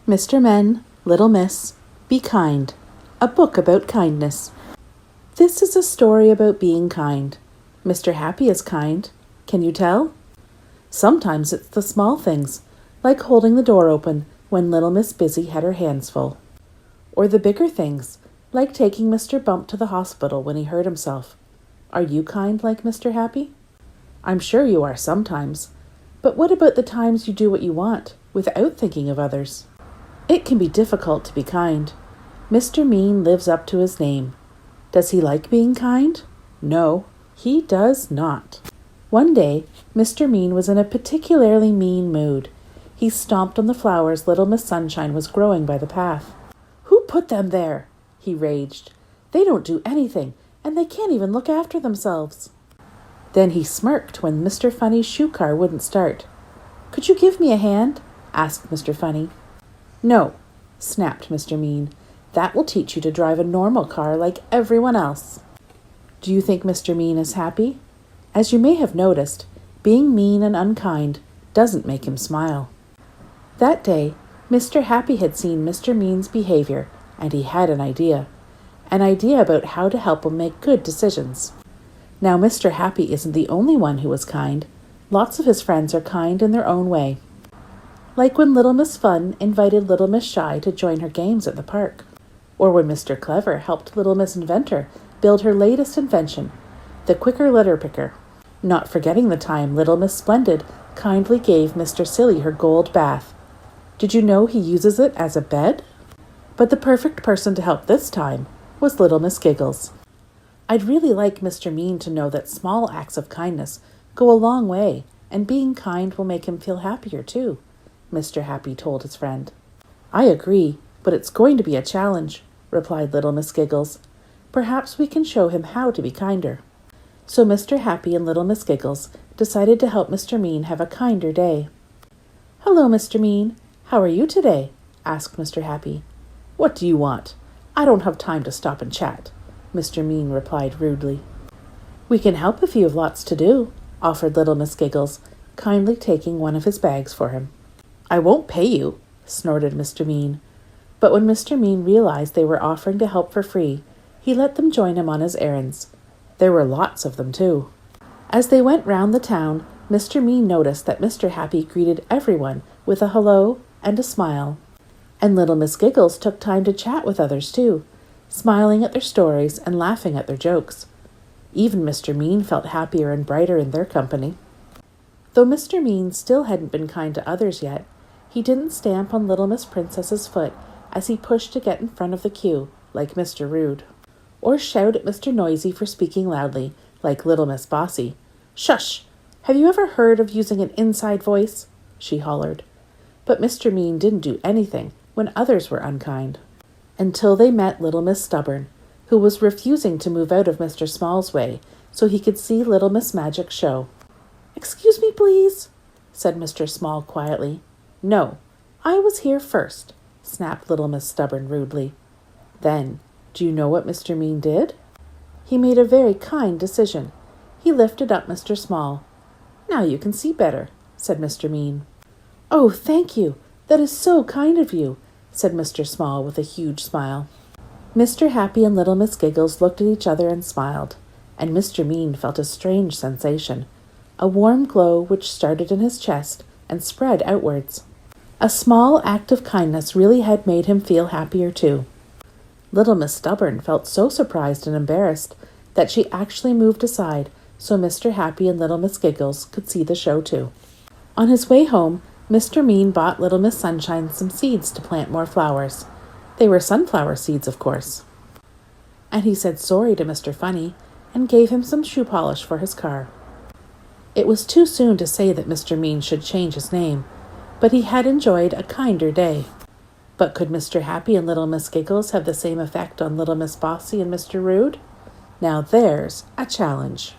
Mr. Men, Little Miss, Be Kind, a book about kindness. This is a story about being kind. Mr. Happy is kind. Can you tell? Sometimes it's the small things, like holding the door open when little Miss Busy had her hands full. Or the bigger things, like taking Mr. Bump to the hospital when he hurt himself. Are you kind like Mr. Happy? I'm sure you are sometimes. But what about the times you do what you want, without thinking of others? It can be difficult to be kind. Mr. Mean lives up to his name. Does he like being kind? No, he does not. One day, Mr. Mean was in a particularly mean mood. He stomped on the flowers little Miss Sunshine was growing by the path. Who put them there? He raged. They don't do anything, and they can't even look after themselves. Then he smirked when Mr. Funny's shoe car wouldn't start. Could you give me a hand? Asked Mr. Funny. No, snapped Mr. Mean. That will teach you to drive a normal car like everyone else. Do you think Mr. Mean is happy? As you may have noticed, being mean and unkind doesn't make him smile. That day, Mr. Happy had seen Mr. Mean's behavior, and he had an idea about how to help him make good decisions. Now, Mr. Happy isn't the only one who is kind. Lots of his friends are kind in their own way. Like when Little Miss Fun invited Little Miss Shy to join her games at the park, or when Mr. Clever helped Little Miss Inventor build her latest invention, the Quicker Litter Picker. Not forgetting the time Little Miss Splendid kindly gave Mr. Silly her gold bath. Did you know he uses it as a bed? But the perfect person to help this time was Little Miss Giggles. I'd really like Mr. Mean to know that small acts of kindness go a long way, and being kind will make him feel happier too, Mr. Happy told his friend. I agree, but it's going to be a challenge, replied Little Miss Giggles. Perhaps we can show him how to be kinder. So Mr. Happy and Little Miss Giggles decided to help Mr. Mean have a kinder day. Hello, Mr. Mean. How are you today? Asked Mr. Happy. What do you want? I don't have time to stop and chat, Mr. Mean replied rudely. We can help if you have lots to do, offered Little Miss Giggles, kindly taking one of his bags for him. I won't pay you, snorted Mr. Mean. But when Mr. Mean realized they were offering to help for free, he let them join him on his errands. There were lots of them, too. As they went round the town, Mr. Mean noticed that Mr. Happy greeted everyone with a hello and a smile. And Little Miss Giggles took time to chat with others, too, smiling at their stories and laughing at their jokes. Even Mr. Mean felt happier and brighter in their company. Though Mr. Mean still hadn't been kind to others yet, he didn't stamp on Little Miss Princess's foot as he pushed to get in front of the queue, like Mr. Rude, or shout at Mr. Noisy for speaking loudly, like Little Miss Bossy. Shush! Have you ever heard of using an inside voice? She hollered. But Mr. Mean didn't do anything when others were unkind. Until they met Little Miss Stubborn, who was refusing to move out of Mr. Small's way so he could see Little Miss Magic show. Excuse me, please, said Mr. Small quietly. No, I was here first, snapped Little Miss Stubborn rudely. Then, do you know what Mr. Mean did? He made a very kind decision. He lifted up Mr. Small. Now you can see better, said Mr. Mean. Oh, thank you. That is so kind of you, said Mr. Small with a huge smile. Mr. Happy and Little Miss Giggles looked at each other and smiled, and Mr. Mean felt a strange sensation, a warm glow which started in his chest and spread outwards. A small act of kindness really had made him feel happier too. Little Miss Stubborn felt so surprised and embarrassed that she actually moved aside so Mr. Happy and Little Miss Giggles could see the show too. On his way home, Mr. Mean bought Little Miss Sunshine some seeds to plant more flowers. They were sunflower seeds, of course. And he said sorry to Mr. Funny and gave him some shoe polish for his car. It was too soon to say that Mr. Mean should change his name, but he had enjoyed a kinder day. But could Mr. Happy and Little Miss Giggles have the same effect on Little Miss Bossy and Mr. Rude? Now there's a challenge.